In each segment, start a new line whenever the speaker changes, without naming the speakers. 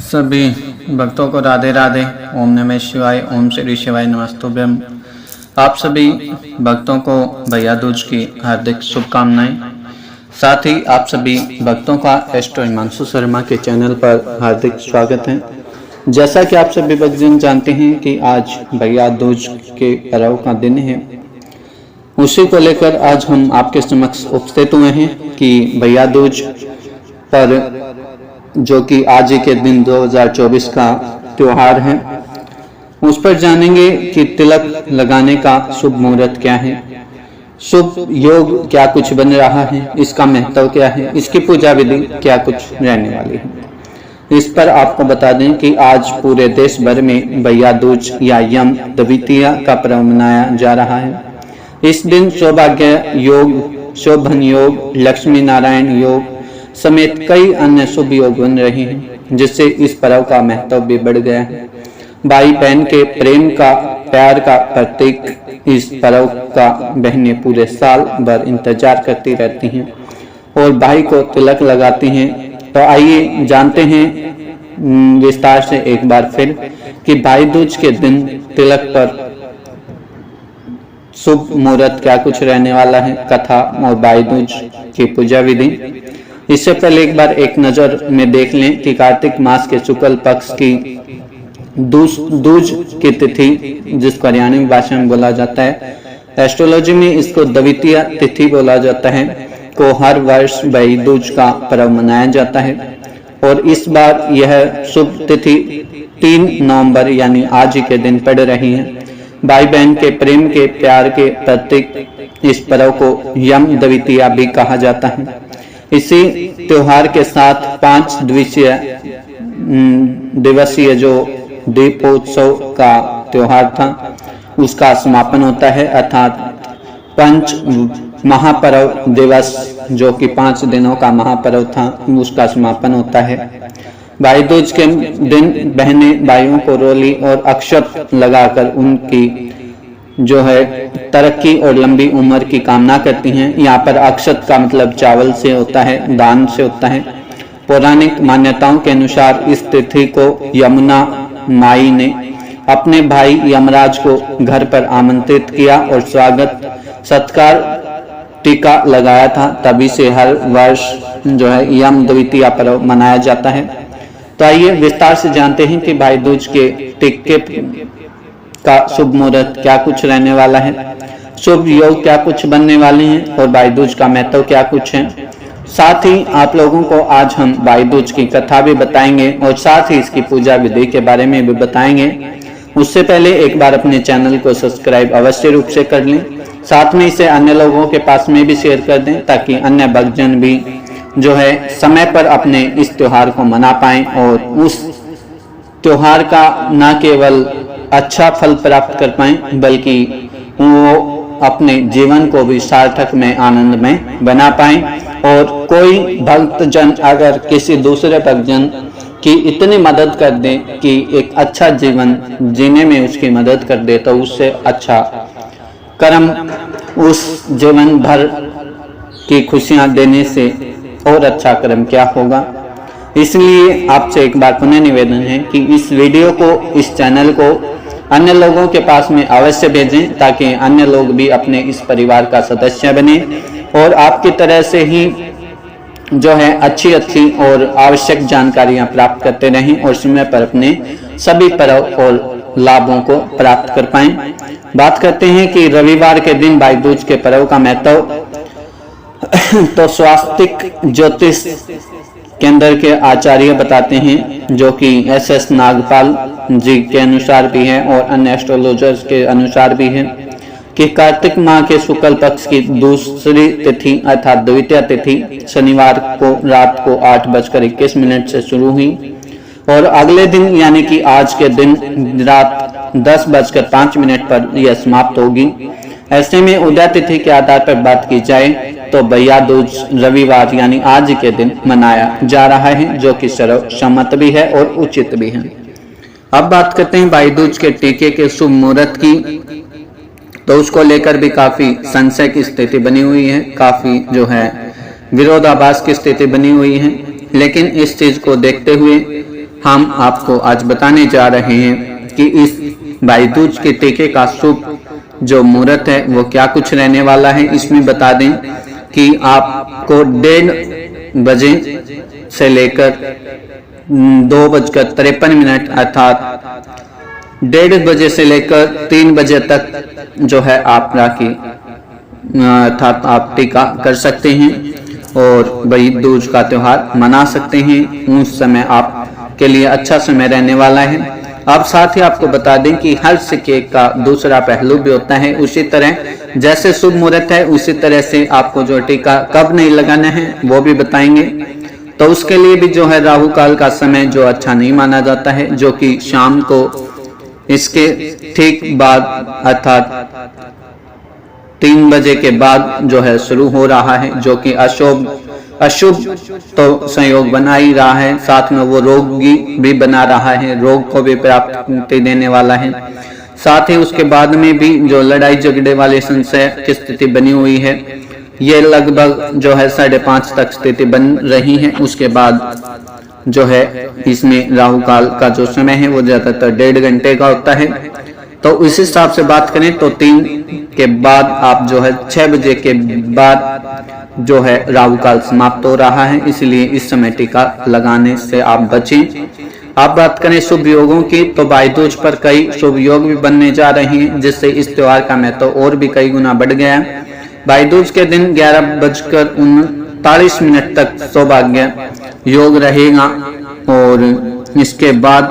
सभी भक्तों को राधे राधे। ओम नमः शिवाय। ओम श्री शिवाय नमस्तुभ्यम। आप सभी भक्तों को भैया दूज की हार्दिक शुभकामनाएं। साथ ही आप सभी भक्तों का एस्ट्रो हिमांशु शर्मा के चैनल पर हार्दिक स्वागत है। जैसा कि आप सभी भक्तजन जानते हैं कि आज भैया दूज के पर्व का दिन है, उसी को लेकर आज हम आपके समक्ष उपस्थित हुए हैं कि भैया दूज पर, जो कि आज ही के दिन 2024 का त्योहार है, उस पर जानेंगे कि तिलक लगाने का शुभ मुहूर्त क्या है, शुभ योग क्या कुछ बन रहा है, इसका महत्व क्या है, इसकी पूजा विधि क्या कुछ रहने वाली है। इस पर आपको बता दें कि आज पूरे देश भर में भैया दूज या यम द्वितीया का पर्व मनाया जा रहा है। इस दिन सौभाग्य योग, शोभन योग, लक्ष्मी नारायण योग समेत कई अन्य शुभ योग बन रहे हैं, जिससे इस पर्व का महत्व भी बढ़ गया है। भाई बहन के प्रेम का, प्यार का प्रतीक इस पर्व का बहनें पूरे साल भर इंतजार करती रहती हैं और भाई को तिलक लगाती हैं। तो आइए जानते हैं विस्तार से एक बार फिर कि भाई दूज के दिन तिलक पर शुभ मुहूर्त क्या कुछ रहने वाला है, कथा और भाई दूज की पूजा विधि। इससे पहले एक बार एक नजर में देख लें कि कार्तिक मास के शुक्ल पक्ष की दूज की तिथि, जिसको हरियाणवी भाषा में बोला जाता है, एस्ट्रोलॉजी में इसको द्वितीया तिथि बोला जाता है, को हर वर्ष भाई दूज का पर्व मनाया जाता है। और इस बार यह शुभ तिथि 3 नवंबर यानी आज ही के दिन पड़ रही है। भाई बहन के प्रेम के, प्यार के प्रतीक इस पर्व को यम द्वितीया भी कहा जाता है। इसी त्योहार के साथ 5 दिवसीय जो दीपोत्सव का त्योहार था, उसका समापन होता है, अर्थात पंच महापर्व दिवस, जो कि 5 दिनों का महापर्व था, उसका समापन होता है। भाई दूज के दिन बहनें भाइयों को रोली और अक्षत लगाकर उनकी जो है तरक्की और लंबी उम्र की कामना करती हैं। यहाँ पर अक्षत का मतलब चावल से होता है, दान से होता है। पौराणिक मान्यताओं के अनुसार इस तिथि को यमुना माई ने अपने भाई यमराज को घर पर आमंत्रित किया और स्वागत सत्कार टीका लगाया था। तभी से हर वर्ष जो है यम द्वितीया पर्व मनाया जाता है। तो आइए विस्तार से जानते हैं कि भाई दूज के टीके का शुभ मुहूर्त क्या कुछ रहने वाला है, शुभ योग क्या कुछ बनने वाले हैं और भाई दूज का महत्व क्या कुछ है। साथ ही आप लोगों को आज हम भाई दूज की कथा भी बताएंगे और साथ ही इसकी पूजा विधि के बारे में भी बताएंगे। उससे पहले एक बार अपने चैनल को सब्सक्राइब अवश्य रूप से कर लें, साथ में इसे अन्य लोगों के पास में भी शेयर कर दें, ताकि अन्य भक्तजन भी जो है समय पर अपने इस त्योहार को मना पाएं और उस त्योहार का न केवल अच्छा फल प्राप्त कर पाएं, बल्कि वो अपने जीवन को भी सार्थक में, आनंद में बना पाएं। और कोई भक्तजन अगर किसी दूसरे भक्तजन की इतनी मदद कर दे कि एक अच्छा जीवन जीने में उसकी मदद कर दे, तो उससे अच्छा कर्म उस जीवन भर की खुशियां देने से और अच्छा कर्म क्या होगा। इसलिए आपसे एक बार पुनः निवेदन है कि इस वीडियो को, इस चैनल को अन्य लोगों के पास में अवश्य भेजें, ताकि अन्य लोग भी अपने इस परिवार का सदस्य बने और आपकी तरह से ही जो है अच्छी और आवश्यक जानकारियां प्राप्त करते रहें और समय पर अपने सभी पर्व और लाभों को प्राप्त कर पाएं। बात करते हैं कि रविवार के दिन भाई दूज के पर्व का महत्व। तो स्वास्तिक ज्योतिष केंद्र के आचार्य बताते हैं, जो कि SS नागपाल जी के अनुसार भी है और अन्य एस्ट्रोलॉजर्स के अनुसार भी है, कि कार्तिक माह के शुक्ल पक्ष की दूसरी तिथि अर्थात द्वितीय तिथि शनिवार को रात को 8:21 से शुरू हुई और अगले दिन यानी कि आज के दिन रात 10:05 पर यह समाप्त होगी। ऐसे में उदय तिथि के आधार पर बात की जाए तो भैया दूज रविवार यानी आज के दिन मनाया जा रहा है, जो कि सर्वसम्मत भी है और उचित भी है। अब बात करते हैं भाई दूज के टीके के शुभ मुहूर्त की। तो उसको लेकर भी काफी संशय की स्थिति बनी हुई है, काफी जो है विरोधाभास की स्थिति बनी हुई है। लेकिन इस चीज को देखते हुए हम आपको आज बताने जा रहे हैं कि इस भाई दूज के टीके का शुभ जो मुहूर्त है वो क्या कुछ रहने वाला है। इसमें बता दें कि आपको 1:30 बजे से लेकर 2:53 अर्थात 1:30 बजे से लेकर 3 बजे तक जो है आप राखी अर्थात आप टीका कर सकते हैं और भाई दूज का त्योहार मना सकते हैं। उस समय आपके लिए अच्छा समय रहने वाला है। अब साथ ही आपको बता दें कि हर सिक्के का दूसरा पहलू भी होता है। उसी तरह जैसे शुभ मुहूर्त है उसी तरह से आपको जो टीका कब नहीं लगाना है वो भी बताएंगे। तो उसके लिए भी जो है राहु काल का समय जो अच्छा नहीं माना जाता है, जो कि शाम को इसके ठीक बाद अर्थात 3 बजे के बाद जो है शुरू हो रहा है, जो कि अशुभ तो संयोग बना ही रहा है, साथ में वो रोगी भी बना रहा है, रोग को भी प्राप्ति देने वाला है। साथ ही उसके बाद में भी जो लड़ाई झगड़े वाले संशय की स्थिति बनी हुई है ये लगभग जो है 5:30 तक स्थिति बन रही है। उसके बाद जो है इसमें राहु काल का जो समय है वो ज्यादातर 1.5 घंटे का होता है। तो इस हिसाब से बात करें तो 3 के बाद आप जो है 6 बजे के बाद जो है राहु काल समाप्त हो रहा है, इसलिए इस समय टीका लगाने से आप बचें। आप बात करें शुभ योगों की तो भाई दूज पर कई शुभ योग भी बनने जा रहे हैं, जिससे इस त्योहार का महत्व और भी कई गुना बढ़ गया। भाई दूज के दिन 11:39 तक सौभाग्य योग रहेगा और इसके बाद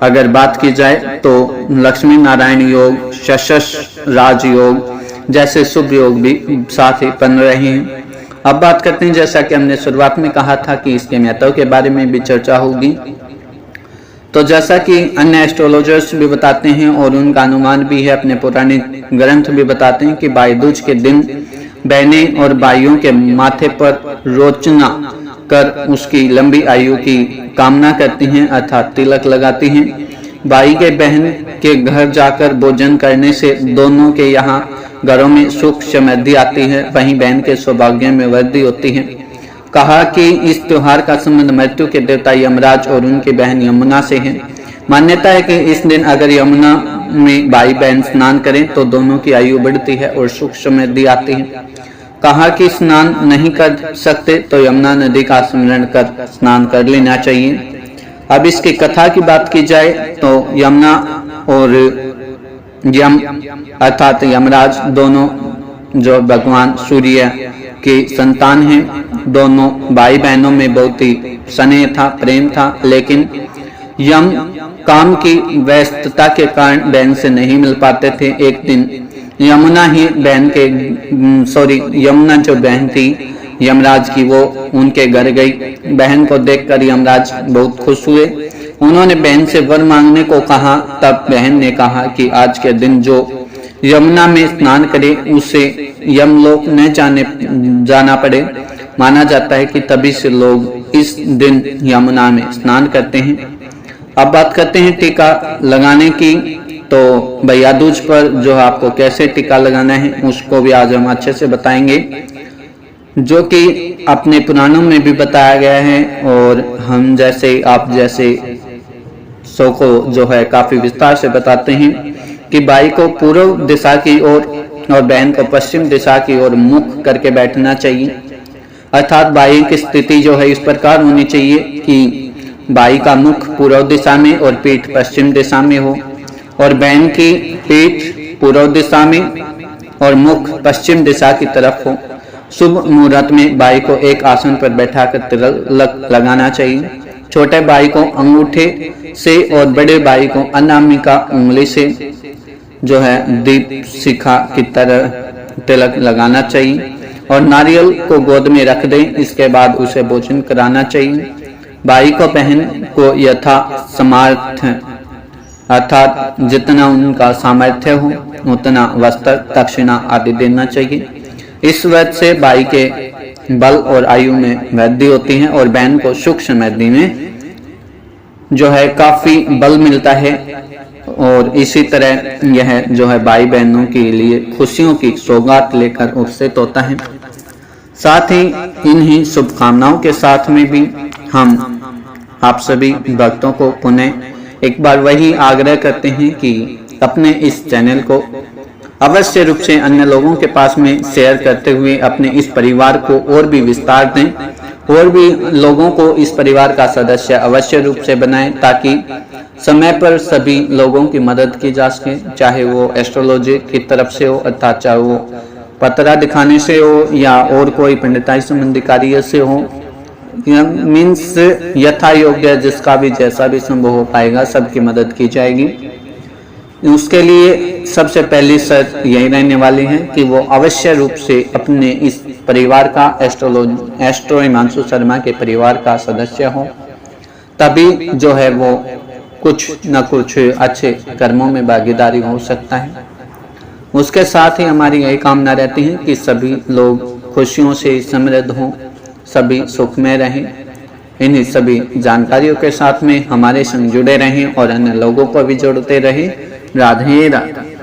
अगर बात की जाए तो लक्ष्मी नारायण योग, शशस राज योग जैसे शुभ योग भी साथ ही बन रहे हैं। अब बात करते हैं, जैसा कि हमने शुरुआत में कहा था कि इसके महत्व के बारे में भी चर्चा होगी। तो जैसा कि अन्य एस्ट्रोलॉजर्स भी बताते हैं और उनका अनुमान भी है, अपने पुराने ग्रंथ भी बताते हैं कि भाई दूज के दिन बहनें और भाइयों के माथे पर रोचना कर उसकी लंबी आयु की कामना करती हैं अर्थात तिलक लगाती हैं। भाई के बहन के घर जाकर भोजन करने से दोनों के यहाँ घरों में सुख समृद्धि आती है, वहीं बहन के सौभाग्य में वृद्धि होती है। कहा कि इस त्योहार का संबंध मृत्यु के देवता यमराज और उनकी बहन यमुना से है। मान्यता है कि इस दिन अगर यमुना में भाई बहन स्नान करें तो दोनों की आयु बढ़ती है और सुख समृद्धि आती है। कहा कि स्नान नहीं कर सकते तो यमुना नदी का स्मरण कर स्नान कर लेना चाहिए। अब इसकी कथा की बात की जाए तो यमुना और यम अर्थात यमराज दोनों जो भगवान सूर्य के संतान हैं, दोनों भाई बहनों में बहुत ही स्नेह था, प्रेम था, लेकिन यम काम की व्यस्तता के कारण बहन से नहीं मिल पाते थे। एक दिन यमुना जो बहन थी यमराज की, वो उनके घर गई। बहन को देखकर यमराज बहुत खुश हुए। उन्होंने बहन से वर मांगने को कहा। तब बहन ने कहा कि आज के दिन जो यमुना में स्नान करे उसे यमलोक न जाना पड़े। माना जाता है कि तभी से लोग इस दिन यमुना में स्नान करते हैं। अब बात करते हैं टीका लगाने की। तो भैया दूज पर जो आपको कैसे टीका लगाना है उसको भी आज हम अच्छे से बताएंगे, जो कि अपने पुराणों में भी बताया गया है और हम जैसे आप जैसे सो को जो है काफी विस्तार से बताते हैं कि भाई को पूर्व दिशा की ओर और बहन को पश्चिम दिशा की ओर मुख करके बैठना चाहिए। अर्थात भाई की स्थिति जो है इस प्रकार होनी चाहिए कि भाई का मुख पूर्व दिशा में और पीठ पश्चिम दिशा में हो और बहन की पीठ पूर्व दिशा में और मुख पश्चिम दिशा की तरफ हो। शुभ मुहूर्त में भाई को एक आसन पर बैठाकर तिलक लगाना चाहिए। छोटे भाई को अंगूठे से और बड़े भाई को अनामिका उंगली से जो है दीप शिखा की तरह तिलक लगाना चाहिए और नारियल को गोद में रख दें। इसके बाद उसे भोजन कराना चाहिए। भाई को बहन को यथा सामर्थ्य अर्थात जितना उनका सामर्थ्य हो उतना वस्त्र, दक्षिणा आदि देना चाहिए। इस वजह से भाई के बल और आयु में वृद्धि होती है और बहन को सुख समृद्धि में जो है काफी बल मिलता है। और इसी तरह यह जो है भाई बहनों के लिए खुशियों की सौगात लेकर उपस्थित होता है। साथ ही इन्हीं शुभकामनाओं के साथ में भी हम आप सभी भक्तों को पुनः एक बार वही आग्रह करते हैं कि अपने इस चैनल को अवश्य रूप से अन्य लोगों के पास में शेयर करते हुए अपने इस परिवार को और भी विस्तार दें और भी लोगों को इस परिवार का सदस्य अवश्य रूप से बनाएं, ताकि समय पर सभी लोगों की मदद की जा सके, चाहे वो एस्ट्रोलॉजी की तरफ से हो, अर्थात चाहे वो पतरा दिखाने से हो या और कोई पंडिताई संबंधी कार्य से हो, मीन्स यथा योग्य जिसका भी जैसा भी संभव हो पाएगा सबकी मदद की जाएगी। उसके लिए सबसे पहली शर्त यही रहने वाली है कि वो अवश्य रूप से अपने इस परिवार का एस्ट्रो हिमांशु शर्मा के परिवार का सदस्य हो, तभी जो है वो कुछ न कुछ अच्छे कर्मों में भागीदारी हो सकता है। उसके साथ ही हमारी यही कामना रहती है कि सभी लोग खुशियों से समृद्ध हों, सभी सुख में रहें। इन्हीं सभी जानकारियों के साथ में हमारे संग जुड़े रहें और अन्य लोगों को भी जोड़ते रहें। राधे राधे।